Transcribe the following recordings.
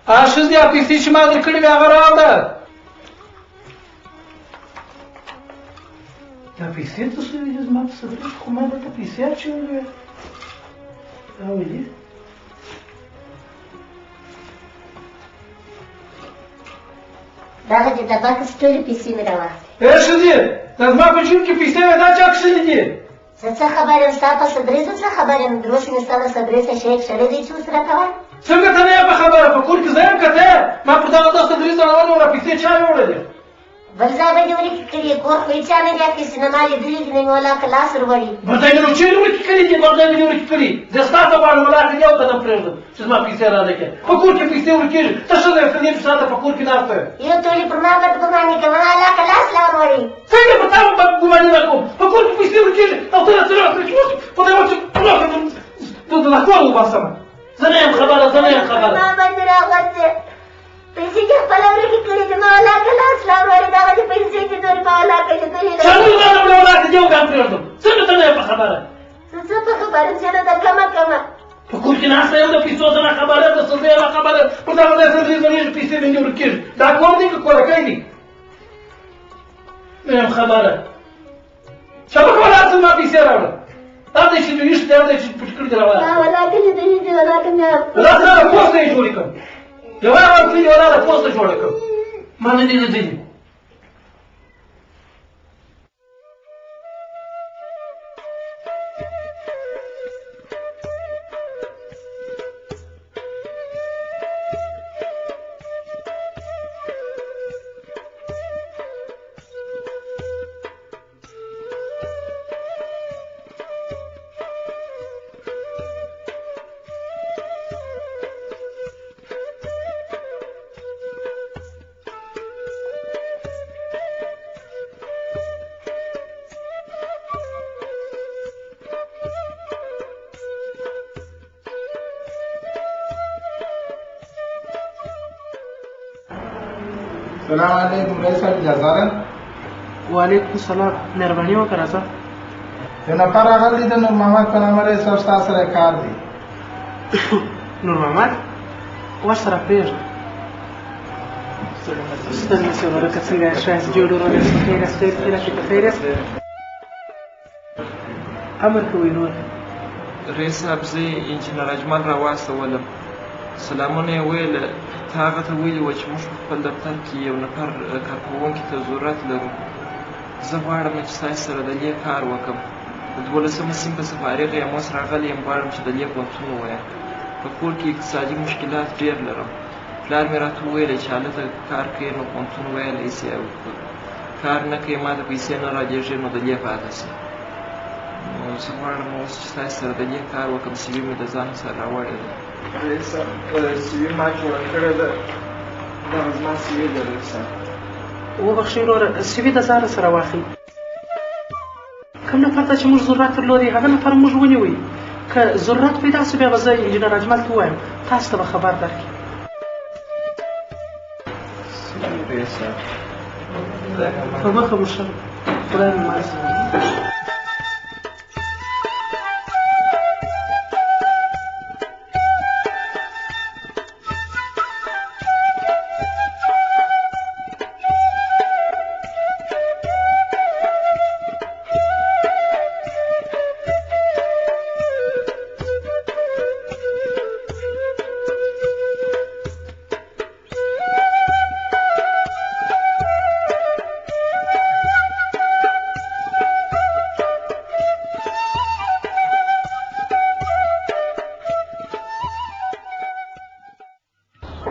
ښځې پیسې چې ما درکړې وې هغه راوړه. دا پیسې څه شوې دي زما په صدرې خو ما دلته پیسې اچولې وې. دا ولې دغه د ټباکس ټولې پیسې مې راواخلې. ښځې دا زما په جیب کې پیسې وې دا چا کښلې دي؟ زه څه خبر یم ستا په صدرې زه څه خبر یم دروس مې ستا د صدرې څه شی کښلی دی چې اوس راته وایې. څنګه ته نه یې په خبره په کور کې زه یم که ته یې؟ ما پر دغه 10 صدرې ځوانانو را پیسې چا وړلې؟ بل ځای به دې ورکې کړي کور خو هېچا نه دي اخیستي نه ما لیدلي دي نه مې ولا که لاس ورغړي. بل ځای مې نو چېرې ورکې کړي دي؟ بل ځای مې دې ورکې کړي. زه ستا ته غواړم ولا که یو قدم پرېږدم چې زما پیسې راده کړې. په کور کې پیسې ورکېږي ته ښځه یې که دې ساعته په کور کې ناسته یې. یو تولې پر ما بد ګمانې کوه الله که لاس لا ورغړي. څنګه په تا بد ګماني نه کوم؟ په کور کې پیسې ورکېږي او ته راته راسې چې اوس په دې وخت کې د کور وباسمه. زه نه یم خبره زه نه یم خبره. ما باندې راغورځې پیسې چې خپله ورکې کړي دي ما ولا که لاس لا ورغړي دغه دې پیسې چې دورې ما ولا که لیدلې نه شامل راته مړه ولا که یو ګام پرېږدم. څنګه ته نه یې په خبره؟ زه څه په خبره یم چې نه ده کمه په کور کې ناسته یم د پیسو زه نه خبره یم د سلطې نه خبره پر دغه ځای سره ځوانېږي پیسې مې ورکېږي. دا کور دی که کورکی دی؟ نه یم خبره. شبکه ولا څه زما پیسې راوړه. دا دی چې مې ویښ دی دا دی چې پټ کړي دي راوړه. ما ولا که لیدلې دي ولا که مې ولا څه نه پوسته یې جوړې کړم. یوه یې ورکړي ولا د پوسته جوړه کړم. ما نه دي لیدلي. سلام علیکم رئیس صاحب اجازه ده؟ وعلیکم السلام مهرباني وکړه راځه. یو نفر راغلی د نور محمد په نامه رئیس صاحب ستا سره کار دی. نور محمد ورسره پرېږده. ستړي مه شئ ورکه څنګه یاست ښه یاست جوړ ورغلئ بخیر یاست خیر خیرات بخیر یاست. امر کوئ نور. رئیس صاحب زه انجینر اجمل راواستولم. سلامونه یې ویل ته هغه ته ویلي وه چې موږ په خپل دفتر کې یو نفر کارکوونکي ته ضرورت لرو. زه غواړم چې ستاسې سره د دې کار وکړم. د 12مه سیم په سفارغ یم اوس راغلی یم غواړم چې د دې پوهنتون ووایم. په کور کې اقتصادي مشکلات ډېر لرم. پلار مې راته وویلی چې هلته کار کوې نو پوهنتون ویلی سې او کار نه کوې ما ته پیسې نه راجېږي نو د دې پاته سي. نو زه غواړم اوس چې ستاسې سره د دې کار وکړم. سي وي مې د ځان سره راوړې ده. رئیس صاحب سي وي ما جوړه کړې ده. دغه زما سي وي ده رئیس صاحب. وبخښئ وروره سي وي د ځانه سره واخلئ. کوم نفر ته چې موږ ضرورت درلودی هغه نفر موږ ونیوئ. که ضرورت پیدا سو بیا به زه انجینر اجمل ته ووایم تاسو ته به خبر درکړي. رئیس صاحب په مخه مو ښه خدای مو معاف.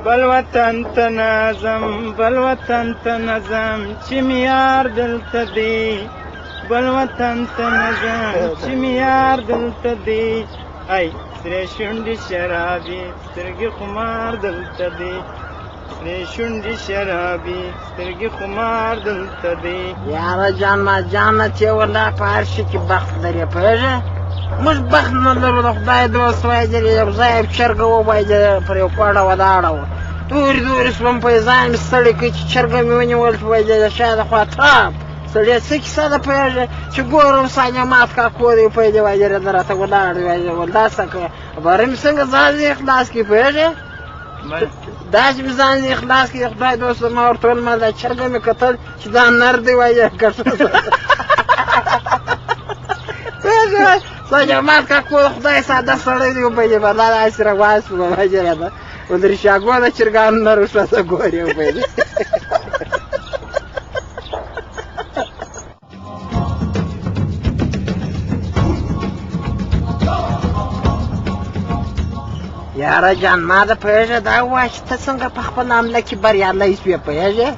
بل وطن ته نظم بل وطن ته نظم چې میار دلته دی. بل وطن ته نظم چې میار دلته دی. ای سرې شونډې شرابي سترګې خمار دلته دی. سرې شونډې شرابي سترګې خمار دلته دی. یاره جان ما جانت یې والله په هر شي کې بخت لري پوهېږې. موږ بخت نه لرو د خدای دوست وایدلې یو ځای چرګه وبایدله پر یو کوډه ولاړه وه. دورې دورې شوم په ځان مې ستړی کړ چې چرګه مې ونیول چې وایدله شاده خوا تراب سړی څه کیسه ده پوهېږې چې ګورم سانیمات کاکو دی پوهېږې وایدله ده راته ولاړ دی وایدله ول دا څه کوې باره مې څنګه ځان دې خلاص کړي پوهېږې. داسې مې ځان اخلاص کړي خدای دوست ما ورته ویل ما دا چرګه مې کتل چې دا نر دی وایي که سجمات کاکو خدای ساده سړی دی وبهیې بلا داسې رواز شو وجره ده ودرشاګو د چرګانو نر وشوه ته ګورې وبهیې یاره جان ما د پوهېږه دا ووایه چې ته څنګه په خپل عمله کې بریالی شوې پوهېږې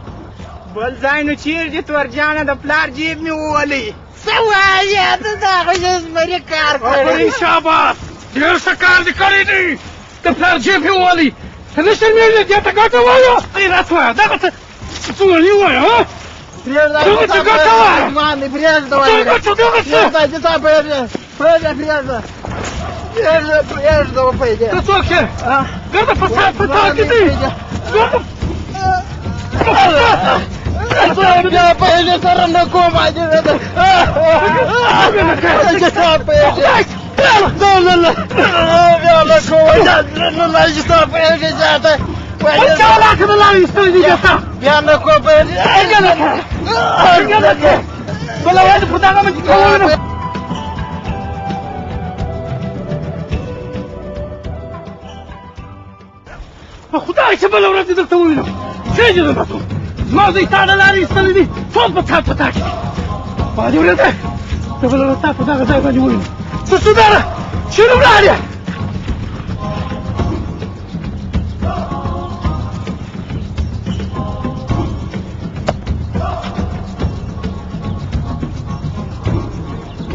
بل ځای نو چیرې دي تورجانه د پلار جیب مې وولئ څه وایې ته د هغه څه زمري کار کړی شاباس ډېر ښه کار دې کړی دی د پلار جیب یې ووهلئ ته نه شرمېږې دې ته ګټه وایه ای راته وایه دغه ته څه ولې وایه ها دغه څه ګټه وایه پرېږده دغه څه دغه څه پرېږده تا پرېږده پرېږده پرېږده وپوهېږې ته څوک یې ګرده فساد په تا کې دی بیا پوهېږې سره نه کوم عجیبه ده تا پوهېږې نه نه نه بیا نه کوم نه نه چې تا پوهېږې چې ته چا علاقه د لارې ایستلی دی بېستا بیا نه کوم پوهېږې بله وایي په دغه مې چې کوم په خدای چې بله ورځ دې درته ووینم څه دې درته زما زوی تا د لارې ایستلی دی ټول په کال په تا کې دي بعدې ورځ ته بله ورځ تا په دغه ځای باندې ووینم څه سوداره چېرې ولاړ یې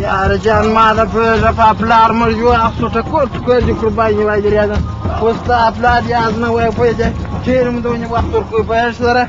یاره جان ما د پوهېږه په پلار مړ جو اخته ټکور ټکور دې کړو باندې وایي درېږه اوس ستا پلار یاد نه وایي پوهېږې چېرې مو د ونې وخت ورکوي پوهېږې سره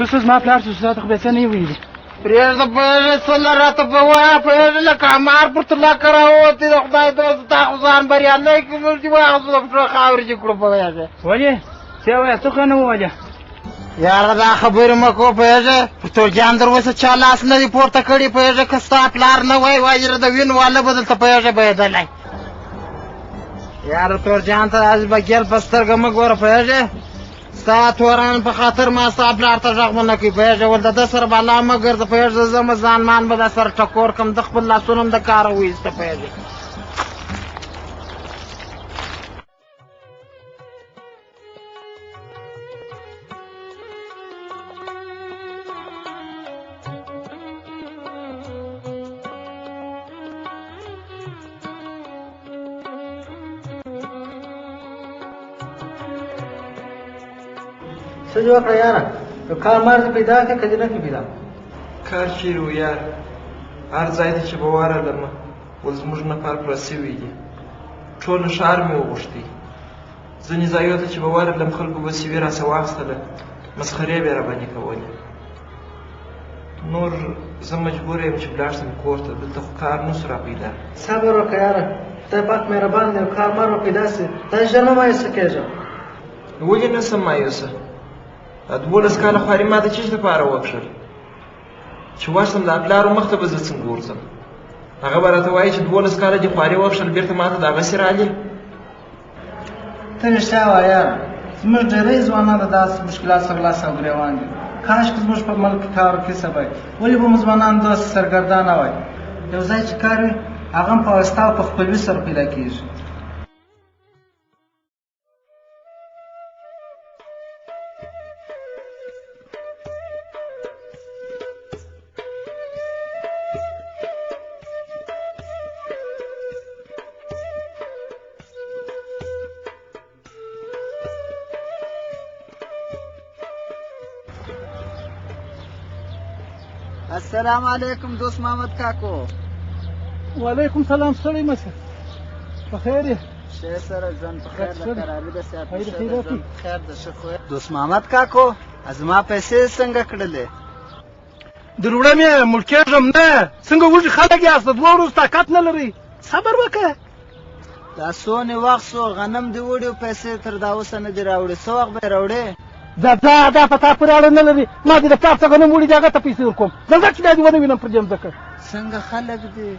څه زما پلار څه راته خو بیا څه نه یې ویلي پرېږده پوهېږې څه له راته به وایه پوهېږې لکه عمار پر طلاقه راووتې د خدای دوست تا خو ځان بریالی کړي موږ دې واخېستو د پښو خاورې دې کړو پوهېږې ولې څه وایه څه خو نه وویله یاره دا خبرې مه کوه پوهېږې په تورجان در اوسه چا لاس نه دي پورته کړي پوهېږې که ستا پلار نه وای واجره د وین واله به دلته پوهېږې بهېدلی یاره تورجان ته داسې به ګیل په سترګه مه ګوره پوهېږې ستا توران په خاطر ما ستا پلار ته غږ ونه کوي پوهېږې ول د ده سره به لا مه ګرځه پوهېږې زه مه ځان مان به دا سره ټکور کړم د خپل لاسونه هم د کاره وایسته پوهېږې څه دې وکړه یاره یو کار مار دې پیدا کړې که دې نه کړې پیدا کار چیرې و یار هر ځای ته چې به ورغلمه ول زموږ نفر پوره سوي دي ټول ښار مې وغوښتي ځینې ځایو ته چې به ورغلم خلکو به سوي راسه واخیستله مسخرې به یې راباندې کولې نور زه مجبور یم چې ولاړ شم کور ته دلته خو کار نه سو را پیدا صبر وکړه یاره خدای پاک مهربان دی یو کار مار به پیدا سي داسې ژر مه مایوسه کېږه ولې نه سم مایوسه دا 12 کاله خواري ما د چیش دپاره وکښل چې ورشم د پلارو مخ ته به زه څنګه ورځم هغه به راته وایي چې 12 کاله دې خواري وکښل بېرته ما ته دغسې رالې ته رښتیا وایه یاره زموږ ډېری ځوانان د داسې مشکلات سره لاس او ګرېوان دي کاشکې زموږ په ملک کې کار وکړي سبا ولې به مو ځوانان داسې سرګردانه وای یو ځای چې کار وي هغه هم په واسطه او په خپلوي سره پیدا کېږي السلام علیکم دوست محمد کاکو وعلیکم سلام ستړی مه شه په خیر یې ښه سره ژوند په خیر ده قراري ده صحت خیر ښه خیر ده وکړي. ژوند په خیر ده ښه خو دوست محمد کاکو زما پیسې څنګه کړلې در وړه مې مړ کېږم نه څنګه وږي خلک یاست د 2 ورځو طاقت نه لرئ صبر وکړه دا څونې وخت سو غنم دې وړي او پیسې تر دا اوسه نه دي راوړې څه وخت به یې راوړې دا په تا پورې اړه نه لري ما دې د پلار څخه غنم وړي دي هغه ته پیسې ورکوم ځه چې بیا دې ونه وینم پر دې مځکه څنګه خلک دي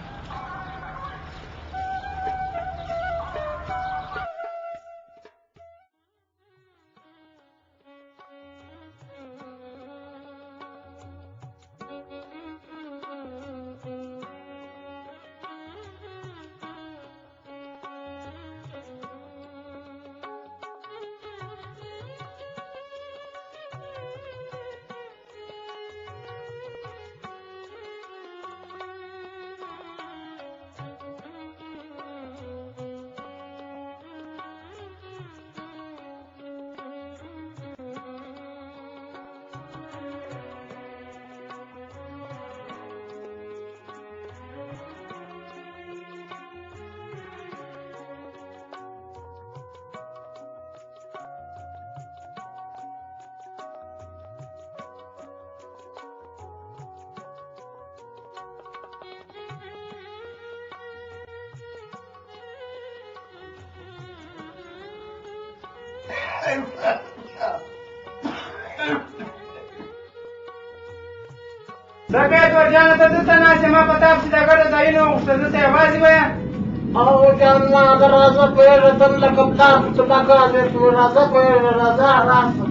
ځکه تورجانه ته دلته ناست یم ما په تا پسې دا ګډه ځایونه وغوښتل دلته یوازې ویه او جان راځه پوهېږه تم لکه پلار په طلاقه راځه پوهېږه راځه